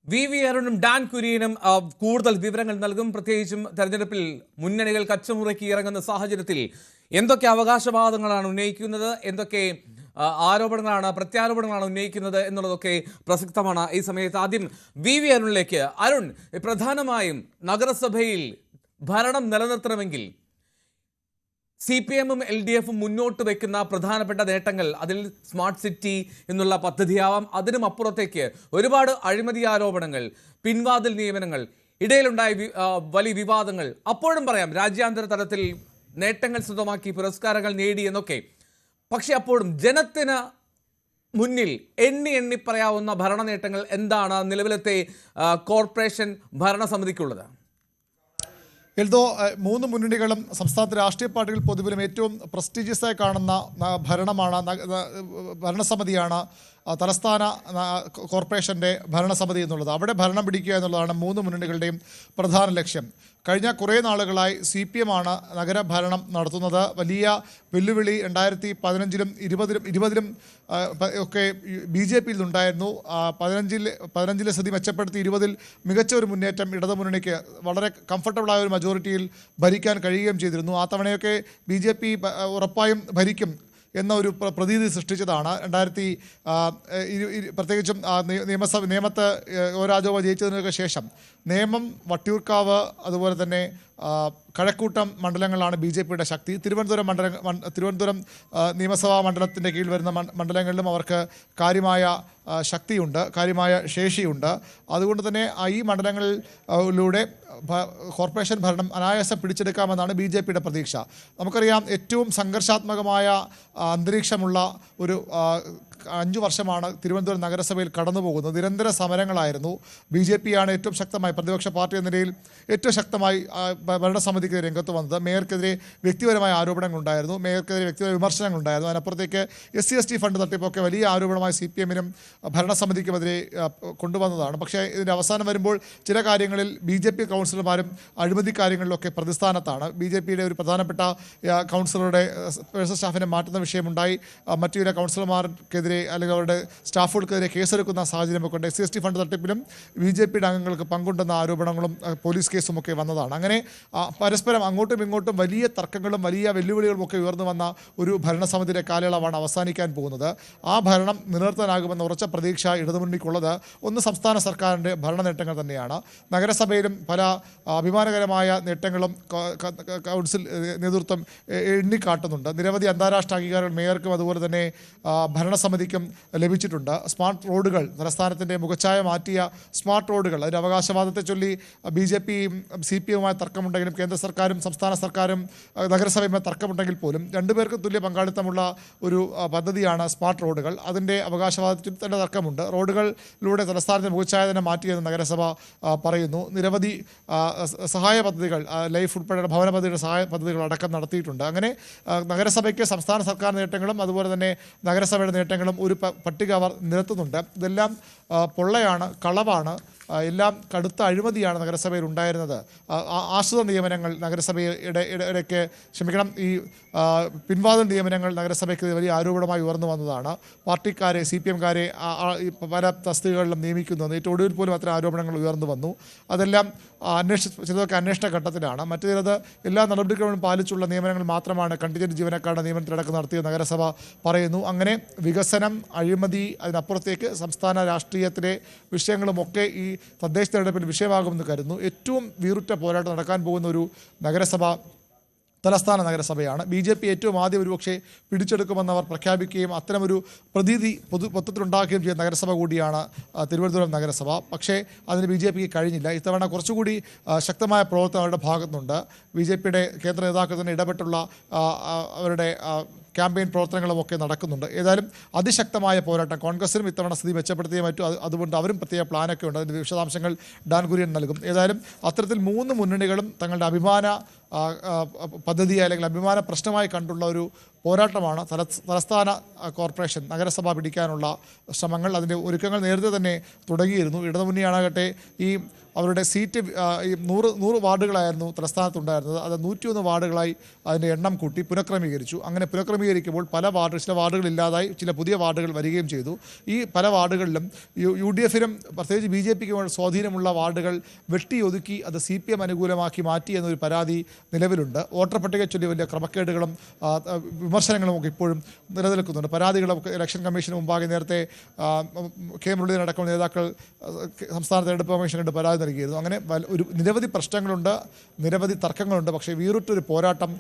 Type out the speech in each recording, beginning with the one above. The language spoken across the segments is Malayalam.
വി അരുണും ഡാൻ കുര്യനും കൂടുതൽ വിവരങ്ങൾ നൽകും. പ്രത്യേകിച്ചും തെരഞ്ഞെടുപ്പിൽ മുന്നണികൾ കച്ചമുറയ്ക്ക് ഇറങ്ങുന്ന സാഹചര്യത്തിൽ എന്തൊക്കെ അവകാശവാദങ്ങളാണ് ഉന്നയിക്കുന്നത്, എന്തൊക്കെ ആരോപണങ്ങളാണ്, പ്രത്യാരോപണങ്ങളാണ് ഉന്നയിക്കുന്നത് എന്നുള്ളതൊക്കെ പ്രസക്തമാണ്. ഈ സമയത്ത് ആദ്യം വി അരുണിലേക്ക്. അരുൺ, പ്രധാനമായും നഗരസഭയിൽ ഭരണം നിലനിർത്തണമെങ്കിൽ CPM LDF മുന്നോട്ട് വയ്ക്കുന്ന പ്രധാനപ്പെട്ട നേട്ടങ്ങൾ, അതിൽ സ്മാർട്ട് സിറ്റി എന്നുള്ള പദ്ധതിയാവാം, അതിനും അപ്പുറത്തേക്ക് ഒരുപാട് അഴിമതി ആരോപണങ്ങൾ, പിൻവാതിൽ നിയമനങ്ങൾ, ഇടയിലുണ്ടായ വലിയ വിവാദങ്ങൾ, അപ്പോഴും പറയാം രാജ്യാന്തര തലത്തിൽ നേട്ടങ്ങൾ സ്വന്തമാക്കി പുരസ്കാരങ്ങൾ നേടി എന്നൊക്കെ. പക്ഷെ അപ്പോഴും ജനത്തിന് മുന്നിൽ എണ്ണി പറയാവുന്ന ഭരണ നേട്ടങ്ങൾ എന്താണ് നിലവിലത്തെ കോർപ്പറേഷൻ ഭരണസമിതിക്കുള്ളത്? എൽദോ, മൂന്ന് മുന്നണികളും സംസ്ഥാനത്തെ രാഷ്ട്രീയ പാർട്ടികൾ പൊതുവിലും ഏറ്റവും പ്രസ്റ്റീജിയസായി കാണുന്ന ഭരണസമിതിയാണ് തലസ്ഥാന കോർപ്പറേഷൻ്റെ ഭരണസമിതി എന്നുള്ളത്. അവിടെ ഭരണം പിടിക്കുക എന്നുള്ളതാണ് മൂന്ന് മുന്നണികളുടെയും പ്രധാന ലക്ഷ്യം. കഴിഞ്ഞ കുറേ നാളുകളായി CPM ആണ് നഗരഭരണം നടത്തുന്നത്. വലിയ വെല്ലുവിളി 2015-ലും 2020-ലും ഒക്കെ BJP ഉണ്ടായിരുന്നു. 15-ലെ സ്ഥിതി മെച്ചപ്പെടുത്തി 20-ൽ മികച്ച ഒരു മുന്നേറ്റം ഇടതുമുന്നണിക്ക് വളരെ കംഫർട്ടബിളായ ഒരു മജോറിറ്റിയിൽ ഭരിക്കാൻ കഴിയുകയും ചെയ്തിരുന്നു. ആ തവണയൊക്കെ BJP ഉറപ്പായും ഭരിക്കും എന്ന ഒരു പ്രതീതി സൃഷ്ടിച്ചതാണ്. പ്രത്യേകിച്ചും നിയമത്ത് രാജഗോപാൽ ജയിച്ചതിനൊക്കെ ശേഷം നേമം, വട്ടിയൂർക്കാവ്, അതുപോലെ തന്നെ കഴക്കൂട്ടം മണ്ഡലങ്ങളാണ് BJPയുടെ ശക്തി. തിരുവനന്തപുരം നിയമസഭാ മണ്ഡലത്തിൻ്റെ കീഴിൽ വരുന്ന മണ്ഡലങ്ങളിലും അവർക്ക് കാര്യമായ ശക്തിയുണ്ട്, കാര്യമായ ശേഷിയുണ്ട്. അതുകൊണ്ട് തന്നെ ഈ മണ്ഡലങ്ങളിലൂടെ കോർപ്പറേഷൻ ഭരണം അനായാസം പിടിച്ചെടുക്കാമെന്നാണ് BJPയുടെ പ്രതീക്ഷ. നമുക്കറിയാം, ഏറ്റവും സംഘർഷാത്മകമായ അന്തരീക്ഷമുള്ള ഒരു 5 വർഷമാണ് തിരുവനന്തപുരം നഗരസഭയിൽ കടന്നു പോകുന്നത്. നിരന്തര സമരങ്ങളായിരുന്നു. BJP ആണ് ഏറ്റവും ശക്തമായി, പ്രതിപക്ഷ പാർട്ടി എന്ന നിലയിൽ ഏറ്റവും ശക്തമായി ഭരണസമിതിക്കെതിരെ രംഗത്ത് വന്നത്. മേയർക്കെതിരെ വ്യക്തിപരമായ ആരോപണങ്ങളുണ്ടായിരുന്നു, മേയർക്കെതിരെ വ്യക്തിപര വിമർശനങ്ങളുണ്ടായിരുന്നു. അതിനപ്പുറത്തേക്ക് SC/ST ഫണ്ട് തട്ടിപ്പൊക്കെ വലിയ ആരോപണമായി CPM-നും ഭരണസമിതിക്കുമെതിരെ കൊണ്ടുവന്നതാണ്. പക്ഷേ ഇതിൻ്റെ അവസാനം വരുമ്പോൾ ചില കാര്യങ്ങളിൽ BJP കൗൺസിലർമാരും അഴിമതി കാര്യങ്ങളിലൊക്കെ പ്രതിസ്ഥാനത്താണ്. BJPയുടെ ഒരു പ്രധാനപ്പെട്ട കൗൺസിലറുടെ പേഴ്സണൽ സ്റ്റാഫിനെ മാറ്റുന്ന വിഷയമുണ്ടായി. മറ്റു ചില കൗൺസിലർമാർക്കെതിരെ അല്ലെങ്കിൽ അവരുടെ സ്റ്റാഫുകൾക്കെതിരെ കേസെടുക്കുന്ന സാഹചര്യമൊക്കെ ഉണ്ട്. SC/ST ഫണ്ട് തട്ടിപ്പിലും BJPയുടെ അംഗങ്ങൾക്ക് പങ്കുണ്ടെന്ന ആരോപണങ്ങളും പോലീസ് കേസുമൊക്കെ വന്നതാണ്. അങ്ങനെ പരസ്പരം അങ്ങോട്ടും ഇങ്ങോട്ടും വലിയ തർക്കങ്ങളും വലിയ വെല്ലുവിളികളും ഒക്കെ ഉയർന്നു വന്ന ഒരു ഭരണസമിതിയുടെ കാലയളവാണ് അവസാനിക്കാൻ പോകുന്നത്. ആ ഭരണം നിലനിർത്താനാകുമെന്ന ഉറച്ച പ്രതീക്ഷ ഇടതുമുന്നണിക്കുള്ളത് ഒന്ന് സംസ്ഥാന സർക്കാരിൻ്റെ ഭരണ നേട്ടങ്ങൾ തന്നെയാണ്. നഗരസഭയിലും പല അഭിമാനകരമായ നേട്ടങ്ങളും കൗൺസിൽ നേതൃത്വം എണ്ണിക്കാട്ടുന്നുണ്ട്. നിരവധി അന്താരാഷ്ട്ര അംഗീകാരങ്ങൾ മേയർക്കും അതുപോലെ തന്നെ ഭരണസമിതിക്കും ലഭിച്ചിട്ടുണ്ട്. സ്മാർട്ട് റോഡുകൾ, തലസ്ഥാനത്തിൻ്റെ മുഖച്ഛായ മാറ്റിയ സ്മാർട്ട് റോഡുകൾ, അതിൻ്റെ അവകാശവാദത്തെ ചൊല്ലി BJPയും CPM-യുമായി തർക്കമുണ്ടെങ്കിലും കേന്ദ്ര സർക്കാരും സംസ്ഥാന സർക്കാരും നഗരസഭയുമായി തർക്കമുണ്ടെങ്കിൽ പോലും രണ്ടുപേർക്കും തുല്യ പങ്കാളിത്തമുള്ള ഒരു പദ്ധതിയാണ് സ്മാർട്ട് റോഡുകൾ. അതിൻ്റെ അവകാശവാദത്തിൽ തന്നെ തർക്കമുണ്ട്. റോഡുകളിലൂടെ തലസ്ഥാനത്തെ മുഖച്ഛായ തന്നെ മാറ്റിയെന്ന് നഗരസഭ പറയുന്നു. നിരവധി സഹായ പദ്ധതികൾ, ലൈഫ് ഉൾപ്പെടെ ഭവന പദ്ധതിയുടെ സഹായ പദ്ധതികൾ അടക്കം നടത്തിയിട്ടുണ്ട്. അങ്ങനെ നഗരസഭയ്ക്ക് സംസ്ഥാന സർക്കാർ നേട്ടങ്ങളും അതുപോലെ തന്നെ നഗരസഭയുടെ നേട്ടങ്ങളും ഒരു പട്ടിക അവർ നിരത്തുന്നുണ്ട്. ഇതെല്ലാം പൊള്ളയാണ്, കളവാണ്, എല്ലാം കടുത്ത അഴിമതിയാണ് നഗരസഭയിൽ ഉണ്ടായിരുന്നത്. ആശ്രിത നിയമനങ്ങൾ നഗരസഭയുടെ ഇടയ്ക്ക് ഈ പിൻവാതിൽ നിയമനങ്ങൾ നഗരസഭയ്ക്ക് വലിയ ആരോപണമായി ഉയർന്നു വന്നതാണ്. പാർട്ടിക്കാരെ, CPM-കാരെ പല തസ്തികകളിലും നിയമിക്കുന്നു. ഏറ്റവും ഒടുവിൽ പോലും അത്തരം ആരോപണങ്ങൾ ഉയർന്നു വന്നു. അതെല്ലാം ചിലതൊക്കെ അന്വേഷണ ഘട്ടത്തിലാണ്. മറ്റു ചിലത് എല്ലാ നടപടികളും പാലിച്ചുള്ള നിയമനങ്ങൾ മാത്രമാണ് കണ്ടിജന്റ് ജീവനക്കാരുടെ നിയമനത്തിലടക്കം നടത്തിയ നഗരസഭ പറയുന്നു. അങ്ങനെ വികസനം, അഴിമതി, അതിനപ്പുറത്തേക്ക് സംസ്ഥാന രാഷ്ട്രീയത്തിലെ വിഷയങ്ങളുമൊക്കെ ഈ തദ്ദേശ തെരഞ്ഞെടുപ്പിൽ വിഷയമാകുമെന്ന് കരുതുന്നു. ഏറ്റവും വീറുറ്റ പോരാട്ടം നടക്കാൻ പോകുന്ന ഒരു നഗരസഭ തലസ്ഥാന നഗരസഭയാണ്. BJP ഏറ്റവും ആദ്യം ഒരുപക്ഷെ പിടിച്ചെടുക്കുമെന്നവർ പ്രഖ്യാപിക്കുകയും അത്തരമൊരു പ്രതീതി മൊത്തത്തിലുണ്ടാക്കുകയും ചെയ്യുന്ന നഗരസഭ കൂടിയാണ് തിരുവനന്തപുരം നഗരസഭ. പക്ഷേ അതിന് BJPക്ക് കഴിഞ്ഞില്ല. ഇത്തവണ കുറച്ചുകൂടി ശക്തമായ പ്രവർത്തനം അവരുടെ ഭാഗത്തുനിന്നുണ്ട്. BJPയുടെ കേന്ദ്ര നേതാക്കൾ തന്നെ ഇടപെട്ടുള്ള അവരുടെ ക്യാമ്പയിൻ പ്രവർത്തനങ്ങളുമൊക്കെ നടക്കുന്നുണ്ട്. ഏതായാലും അതിശക്തമായ പോരാട്ടം. കോൺഗ്രസിനും ഇത്തവണ സ്ഥിതി മെച്ചപ്പെടുത്തിയേ പറ്റൂ. അതുകൊണ്ട് അവരും പ്രത്യേക പ്ലാനൊക്കെ ഉണ്ട്. അതിൻ്റെ വിശദാംശങ്ങൾ ഡാൻ കുര്യൻ നൽകും. ഏതായാലും അത്തരത്തിൽ മൂന്ന് മുന്നണികളും തങ്ങളുടെ അഭിമാന പദ്ധതി അല്ലെങ്കിൽ അഭിമാന പ്രശ്നമായി കണ്ടുള്ള ഒരു പോരാട്ടമാണ് തലസ്ഥാന കോർപ്പറേഷൻ നഗരസഭ പിടിക്കാനുള്ള ശ്രമങ്ങൾ. അതിൻ്റെ ഒരുക്കങ്ങൾ നേരത്തെ തന്നെ തുടങ്ങിയിരുന്നു. ഇടതുമുന്നണിയാണാകട്ടെ ഈ അവരുടെ സീറ്റ് ഈ 100 വാർഡുകളായിരുന്നു തലസ്ഥാനത്തുണ്ടായിരുന്നത്. അത് 101 വാർഡുകളായി അതിൻ്റെ എണ്ണം കൂട്ടി പുനഃക്രമീകരിച്ചു. അങ്ങനെ പുനഃക്രമീകരിക്കുമ്പോൾ ചില വാർഡുകൾ ഇല്ലാതായി, ചില പുതിയ വാർഡുകൾ വരികയും ചെയ്തു. ഈ പല വാർഡുകളിലും UDF-നും പ്രത്യേകിച്ച് BJP-ക്കും സ്വാധീനമുള്ള വാർഡുകൾ വെട്ടിയൊതുക്കി അത് CPM അനുകൂലമാക്കി മാറ്റി എന്നൊരു പരാതി നിലവിലുണ്ട്. വോട്ടർ പട്ടികയെ ചൊല്ലി വലിയ ക്രമക്കേടുകളും വിമർശനങ്ങളും ഒക്കെ ഇപ്പോഴും നിലനിൽക്കുന്നുണ്ട്. പരാതികളൊക്കെ ഇലക്ഷൻ കമ്മീഷന് മുമ്പാകെ നേരത്തെ കെ മുരളീധരൻ അടക്കമുള്ള നേതാക്കൾ സംസ്ഥാന തെരഞ്ഞെടുപ്പ് കമ്മീഷന് കണ്ട് പരാതി നൽകിയിരുന്നു. അങ്ങനെ നിരവധി പ്രശ്നങ്ങളുണ്ട്, നിരവധി തർക്കങ്ങളുണ്ട്. പക്ഷേ വീറുറ്റൊരു പോരാട്ടം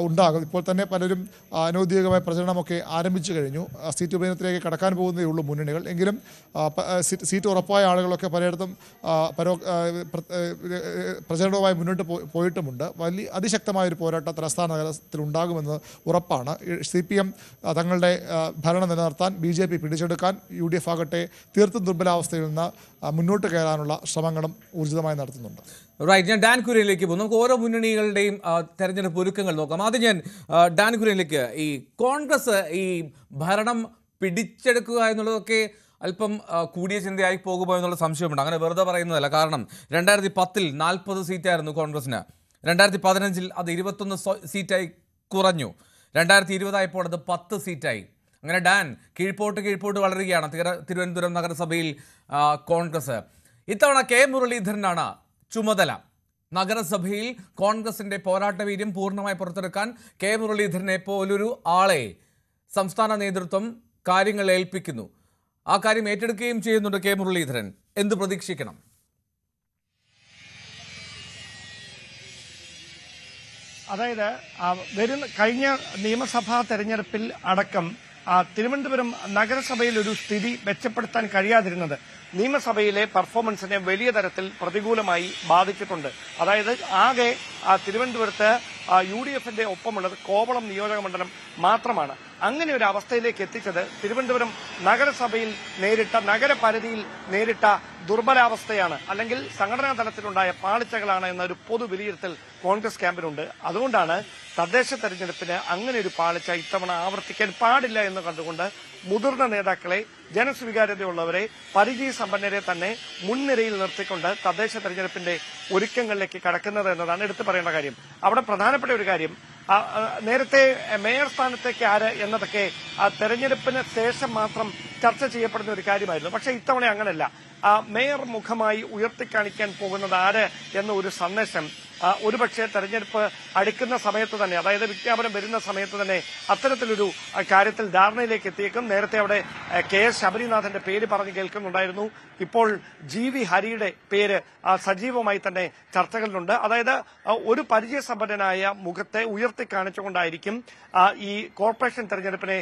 ഉണ്ടാകും. ഇപ്പോൾ തന്നെ പലരും അനൗദ്യോഗികമായ പ്രചരണമൊക്കെ ആരംഭിച്ചു കഴിഞ്ഞു. സീറ്റ് ഉപയോഗത്തിലേക്ക് കടക്കാൻ പോകുന്നതേ ഉള്ളൂ മുന്നണികൾ. എങ്കിലും സീറ്റ് ഉറപ്പായ ആളുകളൊക്കെ പലയിടത്തും പ്രചരണവുമായി മുന്നോട്ട് പോയിട്ടുമുണ്ട്. അതിശക്തമായൊരു പോരാട്ടം തലസ്ഥാന നഗരത്തിൽ ഉണ്ടാകുമെന്ന് ഉറപ്പാണ്. CPM തങ്ങളുടെ ഭരണം നിലനിർത്താൻ, BJP പിടിച്ചെടുക്കാൻ, UDF ആകട്ടെ തീർത്തും ദുർബലാവസ്ഥയിൽ നിന്ന് മുന്നോട്ട് കയറാനുള്ള ശ്രമങ്ങളും ഊർജിതമായി നടത്തുന്നുണ്ട്. റൈറ്റ്, ഞാൻ ഡാൻ കുര്യനിലേക്ക് പോകും. നമുക്ക് ഓരോ മുന്നണികളുടെയും തെരഞ്ഞെടുപ്പ് ഒരുക്കങ്ങൾ നോക്കാം. ആദ്യം ഞാൻ ഡാൻ കുര്യനിലേക്ക്, ഈ കോൺഗ്രസ് ഈ ഭരണം പിടിച്ചെടുക്കുക എന്നുള്ളതൊക്കെ അല്പം കൂടിയ ചിന്തയായി പോകുമോ എന്നുള്ള സംശയമുണ്ട്. അങ്ങനെ വെറുതെ പറയുന്നതല്ല. കാരണം 2010 40 സീറ്റായിരുന്നു കോൺഗ്രസിന്. 2015 അത് 21 സീറ്റായി കുറഞ്ഞു. 2020 ആയപ്പോൾ അത് 10 സീറ്റായി. അങ്ങനെ ഡാൻ കീഴ്പോട്ട് വളരുകയാണ് തിരുവനന്തപുരം നഗരസഭയിൽ കോൺഗ്രസ്. ഇത്തവണ കെ മുരളീധരനാണ് ചുമതല. നഗരസഭയിൽ കോൺഗ്രസിൻ്റെ പോരാട്ട വീര്യം പൂർണ്ണമായി പുറത്തെടുക്കാൻ കെ മുരളീധരനെ പോലൊരു ആളെ സംസ്ഥാന നേതൃത്വം കാര്യങ്ങൾ ഏൽപ്പിക്കുന്നു. ആ കാര്യം ഏറ്റെടുക്കുകയും ചെയ്യുന്നുണ്ട് കെ മുരളീധരൻ. എന്ത് പ്രതീക്ഷിക്കണം? അതായത് കഴിഞ്ഞ നിയമസഭാ തെരഞ്ഞെടുപ്പിൽ അടക്കം തിരുവനന്തപുരം നഗരസഭയിൽ ഒരു സ്ഥിതി മെച്ചപ്പെടുത്താൻ കഴിയാതിരുന്നത് നിയമസഭയിലെ പെർഫോമൻസിനെ വലിയ തരത്തിൽ പ്രതികൂലമായി ബാധിച്ചിട്ടുണ്ട്. അതായത് ആകെ തിരുവനന്തപുരത്ത് UDF-ന്റെ ഒപ്പമുള്ളത് കോവളം നിയോജക മണ്ഡലം മാത്രമാണ്. അങ്ങനെ ഒരു അവസ്ഥയിലേക്ക് എത്തിച്ചത് തിരുവനന്തപുരം നഗരസഭയിൽ നഗരപരിധിയിൽ നേരിട്ട ദുർബലാവസ്ഥയാണ്, അല്ലെങ്കിൽ സംഘടനാ തലത്തിലുണ്ടായ പാളിച്ചകളാണ് എന്നൊരു പൊതു വിലയിരുത്തൽ കോൺഗ്രസ് ക്യാമ്പിനുണ്ട്. അതുകൊണ്ടാണ് തദ്ദേശ തെരഞ്ഞെടുപ്പിന് അങ്ങനെ ഒരു പാളിച്ച ഇത്തവണ ആവർത്തിക്കാൻ പാടില്ല എന്ന് കണ്ടുകൊണ്ട് മുതിർന്ന നേതാക്കളെ, ജനസ്വീകാര്യതയുള്ളവരെ, പരിചയസമ്പന്നരെ തന്നെ മുൻനിരയിൽ നിർത്തിക്കൊണ്ട് തദ്ദേശ തെരഞ്ഞെടുപ്പിന്റെ ഒരുക്കങ്ങളിലേക്ക് കടക്കുന്നത് എന്നതാണ് എടുത്തു പറയേണ്ട കാര്യം. അവിടെ പ്രധാനപ്പെട്ട ഒരു കാര്യം, നേരത്തെ മേയർ സ്ഥാനത്തേക്ക് ആര് എന്നതൊക്കെ തെരഞ്ഞെടുപ്പിന് ശേഷം മാത്രം ചർച്ച ചെയ്യപ്പെടുന്ന ഒരു കാര്യമായിരുന്നു. പക്ഷേ ഇത്തവണ അങ്ങനെയല്ല. മേയർ മുഖമായി ഉയർത്തിക്കാണിക്കാൻ പോകുന്നത് ആര് എന്ന ഒരു സന്ദേശം ഒരുപക്ഷെ തെരഞ്ഞെടുപ്പ് അടുക്കുന്ന സമയത്ത് തന്നെ, അതായത് വിജ്ഞാപനം വരുന്ന സമയത്ത് തന്നെ അത്തരത്തിലൊരു കാര്യത്തിൽ ധാരണയിലേക്ക് എത്തിയേക്കും. നേരത്തെ അവിടെ KS ശബരിനാഥന്റെ പേര് പറഞ്ഞു കേൾക്കുന്നുണ്ടായിരുന്നു. ഇപ്പോൾ GV ഹരിയുടെ പേര് സജീവമായി തന്നെ ചർച്ചകളിലുണ്ട്. അതായത് ഒരു പരിചയസമ്പന്നനായ മുഖത്തെ ഉയർത്തിക്കാണിച്ചുകൊണ്ടായിരിക്കും ഈ കോർപ്പറേഷൻ തെരഞ്ഞെടുപ്പിനെ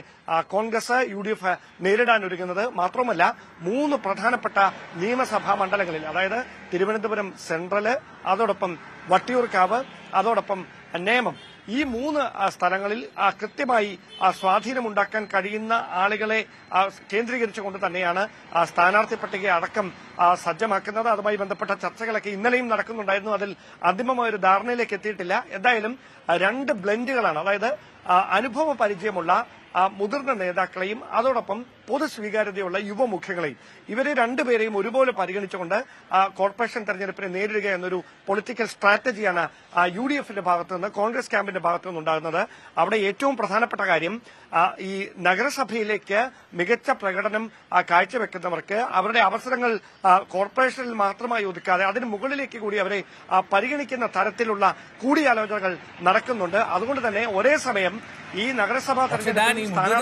കോൺഗ്രസ് UDF നേരിടാൻ ഒരുങ്ങുന്നത്. മാത്രമല്ല 3 പ്രധാനപ്പെട്ട നിയമസഭാ മണ്ഡലങ്ങളിൽ, അതായത് തിരുവനന്തപുരം സെൻട്രല്, അതോടൊപ്പം വട്ടിയൂർക്കാവ്, അതോടൊപ്പം നേമം, ഈ 3 സ്ഥലങ്ങളിൽ കൃത്യമായി സ്വാധീനമുണ്ടാക്കാൻ കഴിയുന്ന ആളുകളെ കേന്ദ്രീകരിച്ചുകൊണ്ട് തന്നെയാണ് സ്ഥാനാർത്ഥി പട്ടിക അടക്കം സജ്ജമാക്കുന്നത്. അതുമായി ബന്ധപ്പെട്ട ചർച്ചകളൊക്കെ ഇന്നലെയും നടക്കുന്നുണ്ടായിരുന്നു. അതിൽ അന്തിമമായ ഒരു ധാരണയിലേക്ക് എത്തിയിട്ടില്ല. എന്തായാലും 2 ബ്ലെൻഡുകളാണ്, അതായത് അനുഭവ പരിചയമുള്ള മുതിർന്ന നേതാക്കളെയും അതോടൊപ്പം പൊതു സ്വീകാര്യതയുള്ള യുവമുഖ്യങ്ങളെയും, ഇവരെ രണ്ടുപേരെയും ഒരുപോലെ പരിഗണിച്ചുകൊണ്ട് കോർപ്പറേഷൻ തെരഞ്ഞെടുപ്പിനെ നേരിടുക എന്നൊരു പൊളിറ്റിക്കൽ സ്ട്രാറ്റജിയാണ് UDF-ന്റെ ഭാഗത്തു നിന്ന്, കോൺഗ്രസ് ക്യാമ്പിന്റെ ഭാഗത്തു നിന്നുണ്ടാകുന്നത്. അവിടെ ഏറ്റവും പ്രധാനപ്പെട്ട കാര്യം, ഈ നഗരസഭയിലേക്ക് മികച്ച പ്രകടനം കാഴ്ചവെക്കുന്നവർക്ക് അവരുടെ അവസരങ്ങൾ കോർപ്പറേഷനിൽ മാത്രമായി ഒതുക്കാതെ അതിന് മുകളിലേക്ക് കൂടി അവരെ പരിഗണിക്കുന്ന തരത്തിലുള്ള കൂടിയാലോചനകൾ നടക്കുന്നുണ്ട്. അതുകൊണ്ട് തന്നെ ഒരേ സമയം ഈ നഗരസഭാ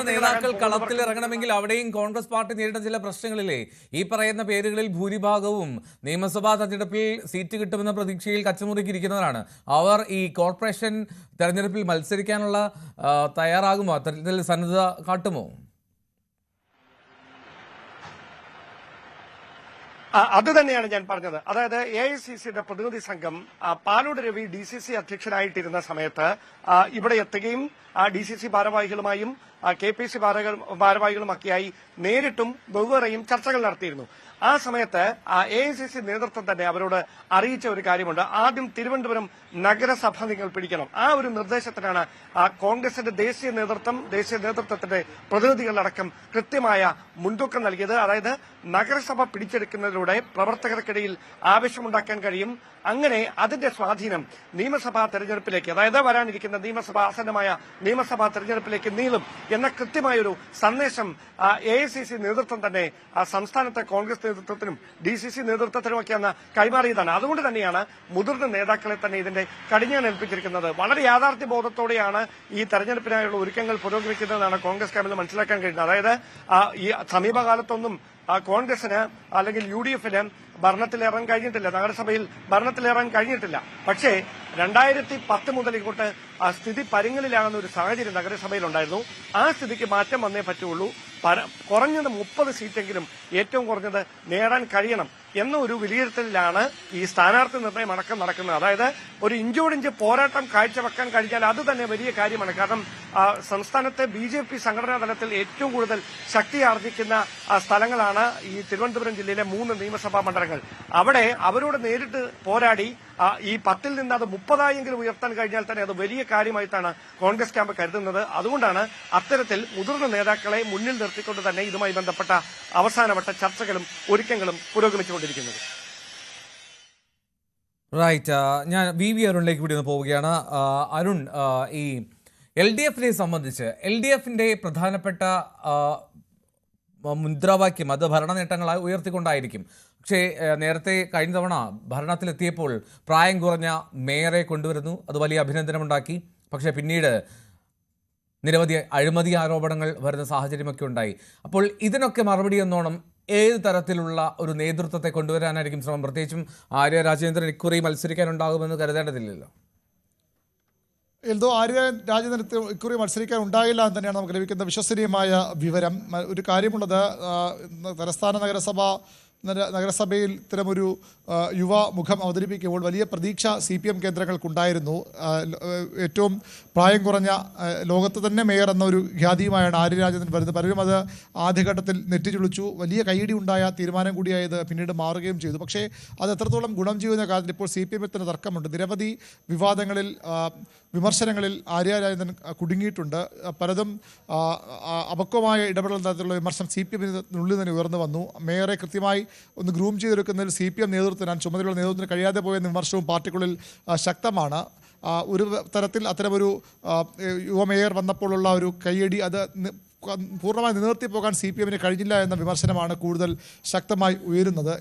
നേതാക്കൾ കളത്തിൽ ഇറങ്ങണമെങ്കിൽ അവിടെയും കോൺഗ്രസ് പാർട്ടി നേരിടുന്ന ചില പ്രശ്നങ്ങളില്ലേ? ഈ പറയുന്ന പേരുകളിൽ ഭൂരിഭാഗവും നിയമസഭാ തെരഞ്ഞെടുപ്പിൽ സീറ്റ് കിട്ടുമെന്ന പ്രതീക്ഷയിൽ കച്ചമുറുക്കിയിരിക്കുന്നവരാണ്. അവർ ഈ കോർപ്പറേഷൻ തെരഞ്ഞെടുപ്പിൽ മത്സരിക്കാനുള്ള തയ്യാറാകുമോ? അത്തരത്തിൽ സന്നദ്ധത കാട്ടുമോ? അത് തന്നെയാണ് ഞാൻ പറഞ്ഞത്. അതായത് AICCയുടെ പ്രതിനിധി സംഘം പാലോട് രവി DCC അധ്യക്ഷനായിട്ടിരുന്ന സമയത്ത് ഇവിടെ എത്തുകയും DCC ഭാരവാഹികളുമായും KPC ഭാരവാഹികളുമൊക്കെയായി നേരിട്ടും വെവ്വേറെയും ചർച്ചകൾ നടത്തിയിരുന്നു. ആ സമയത്ത് AICC നേതൃത്വം തന്നെ അവരോട് അറിയിച്ച ഒരു കാര്യമുണ്ട്. ആദ്യം തിരുവനന്തപുരം നഗരസഭ നിങ്ങൾ പിടിക്കണം. ആ ഒരു നിർദ്ദേശത്തിനാണ് കോൺഗ്രസിന്റെ ദേശീയ നേതൃത്വത്തിന്റെ പ്രതിനിധികളടക്കം കൃത്യമായ മുൻതൂക്കം നൽകിയത്. അതായത് നഗരസഭ പിടിച്ചെടുക്കുന്നതിലൂടെ പ്രവർത്തകർക്കിടയിൽ ആവേശമുണ്ടാക്കാൻ കഴിയും. അങ്ങനെ അതിന്റെ സ്വാധീനം നിയമസഭാ തെരഞ്ഞെടുപ്പിലേക്ക്, അതായത് വരാനിരിക്കുന്ന ആസന്നമായ നിയമസഭാ തെരഞ്ഞെടുപ്പിലേക്ക് നീളും എന്ന കൃത്യമായൊരു സന്ദേശം AICC നേതൃത്വം തന്നെ സംസ്ഥാനത്തെ കോൺഗ്രസ് നേതൃത്വത്തിനും DCC നേതൃത്വത്തിനുമൊക്കെ അന്ന് കൈമാറിയതാണ്. അതുകൊണ്ട് തന്നെയാണ് മുതിർന്ന നേതാക്കളെ തന്നെ ഇതിന്റെ കടിഞ്ഞാൻ ഏൽപ്പിച്ചിരിക്കുന്നത്. വളരെ യാഥാർത്ഥ്യ ബോധത്തോടെയാണ് ഈ തെരഞ്ഞെടുപ്പിനായുള്ള ഒരുക്കങ്ങൾ പുരോഗമിക്കുന്നതെന്നാണ് കോൺഗ്രസ് ക്യാമ്പിൽ മനസ്സിലാക്കാൻ കഴിയുന്നത്. അതായത് ഈ സമീപകാലത്തൊന്നും കോൺഗ്രസിന് അല്ലെങ്കിൽ UDFന് ഭരണത്തിലേറാൻ കഴിഞ്ഞിട്ടില്ല, നഗരസഭയിൽ ഭരണത്തിലേറാൻ കഴിഞ്ഞിട്ടില്ല. പക്ഷേ 2010 മുതൽ ഇങ്ങോട്ട് സ്ഥിതി പരുങ്ങലിലാകുന്ന ഒരു സാഹചര്യം നഗരസഭയിൽ ഉണ്ടായിരുന്നു. ആ സ്ഥിതിക്ക് മാറ്റം വന്നേ പറ്റുള്ളൂ. കുറഞ്ഞത് 30 സീറ്റെങ്കിലും ഏറ്റവും കുറഞ്ഞത് നേടാൻ കഴിയണം എന്ന ഒരു വിലയിരുത്തലിലാണ് ഈ സ്ഥാനാർത്ഥി നിർണയം അടക്കം നടക്കുന്നത്. അതായത് ഒരു ഇഞ്ചോടിഞ്ച് പോരാട്ടം കാഴ്ചവെക്കാൻ കഴിഞ്ഞാൽ അത് തന്നെ വലിയ കാര്യമാണ്. കാരണം സംസ്ഥാനത്തെ BJP സംഘടനാ തലത്തിൽ ഏറ്റവും കൂടുതൽ ശക്തി ആർജിക്കുന്ന സ്ഥലങ്ങളാണ് ഈ തിരുവനന്തപുരം ജില്ലയിലെ 3 നിയമസഭാ മണ്ഡലങ്ങൾ. അവിടെ അവരോട് നേരിട്ട് പോരാടി ഈ 10-ൽ നിന്ന് അത് 30-ആയെങ്കിലും ഉയർത്താൻ കഴിഞ്ഞാൽ തന്നെ അത് വലിയ കാര്യമായിട്ടാണ് കോൺഗ്രസ് ക്യാമ്പ് കരുതുന്നത്. അതുകൊണ്ടാണ് അത്തരത്തിൽ മുതിർന്ന നേതാക്കളെ മുന്നിൽ നിർത്തിക്കൊണ്ട് തന്നെ ഇതുമായി ബന്ധപ്പെട്ട അവസാനവട്ട ചർച്ചകളും ഒരുക്കങ്ങളും പുരോഗമിച്ചുകൊണ്ടിരിക്കുന്നത്. റൈറ്റ്, ഞാൻ VV അരുണിലേക്ക് കൂടി ഒന്ന് പോവുകയാണ്. അരുൺ, ഈ LDFനെ സംബന്ധിച്ച് LDFന്റെ പ്രധാനപ്പെട്ട മുദ്രാവാക്യം അത് ഭരണ നേട്ടങ്ങളായി ഉയർത്തിക്കൊണ്ടായിരിക്കും. പക്ഷേ നേരത്തെ കഴിഞ്ഞ തവണ ഭരണത്തിലെത്തിയപ്പോൾ പ്രായം കുറഞ്ഞ മേയറെ കൊണ്ടുവരുന്നു, അത് വലിയ അഭിനന്ദനമുണ്ടാക്കി. പക്ഷേ പിന്നീട് നിരവധി അഴിമതി ആരോപണങ്ങൾ വരുന്ന സാഹചര്യമൊക്കെ ഉണ്ടായി. അപ്പോൾ ഇതിനൊക്കെ മറുപടി എന്നോണം ഏത് തരത്തിലുള്ള ഒരു നേതൃത്വത്തെ കൊണ്ടുവരാനായിരിക്കും ശ്രമം? പ്രത്യേകിച്ചും ആര്യ രാജേന്ദ്രൻ ഇക്കുറി മത്സരിക്കാനുണ്ടാകുമെന്ന് കരുതേണ്ടതില്ലല്ലോ. എൽദോ ആര്യ രാജേന്ദ്രൻ ഇക്കുറി മത്സരിക്കാൻ ഉണ്ടാകില്ല എന്ന് തന്നെയാണ് നമുക്ക് ലഭിക്കുന്ന വിശ്വസനീയമായ വിവരം. ഒരു കാര്യമുള്ളത്, തലസ്ഥാന നഗരസഭയിൽ ഇത്തരമൊരു യുവ മുഖം അവതരിപ്പിക്കുമ്പോൾ വലിയ പ്രതീക്ഷ CPM കേന്ദ്രങ്ങൾക്കുണ്ടായിരുന്നു. ഏറ്റവും പ്രായം കുറഞ്ഞ ലോകത്ത് തന്നെ മേയർ എന്നൊരു ഖ്യാതിയുമായാണ് ആര്യ രാജേന്ദ്രൻ വരുന്നത്. പലരും അത് ആദ്യഘട്ടത്തിൽ നെറ്റിച്ചുളിച്ചു. വലിയ കൈയടി ഉണ്ടായ തീരുമാനം കൂടിയായത് പിന്നീട് മാറുകയും ചെയ്തു. പക്ഷേ അത് എത്രത്തോളം ഗുണം ചെയ്യുന്ന കാര്യത്തിൽ ഇപ്പോൾ CPM-ത്തിന് തർക്കമുണ്ട്. നിരവധി വിവാദങ്ങളിൽ, വിമർശനങ്ങളിൽ ആര്യ രാജേന്ദ്രൻ കുടുങ്ങിയിട്ടുണ്ട്. പലതും അപക്വമായ ഇടപെടൽ തരത്തിലുള്ള വിമർശനം CPM-നുള്ളിൽ തന്നെ ഉയർന്നു വന്നു. മേയറെ കൃത്യമായി ഒന്ന് ഗ്രൂം ചെയ്തെടുക്കുന്നതിൽ CPM നേതൃത്വത്തിന്, ചുമതലയുള്ള നേതൃത്വത്തിന് കഴിയാതെ പോയെന്ന വിമർശനവും പാർട്ടിക്കുള്ളിൽ ശക്തമാണ്. ഒരു തരത്തിൽ അത്തരമൊരു യുവ മേയർ വന്നപ്പോഴുള്ള ഒരു കയ്യടി അത് പൂർണ്ണമായി നിലനിർത്തി പോകാൻ CPM-ന് കഴിഞ്ഞില്ല എന്ന വിമർശനമാണ് കൂടുതൽ ശക്തമായി ഉയരുന്നത്.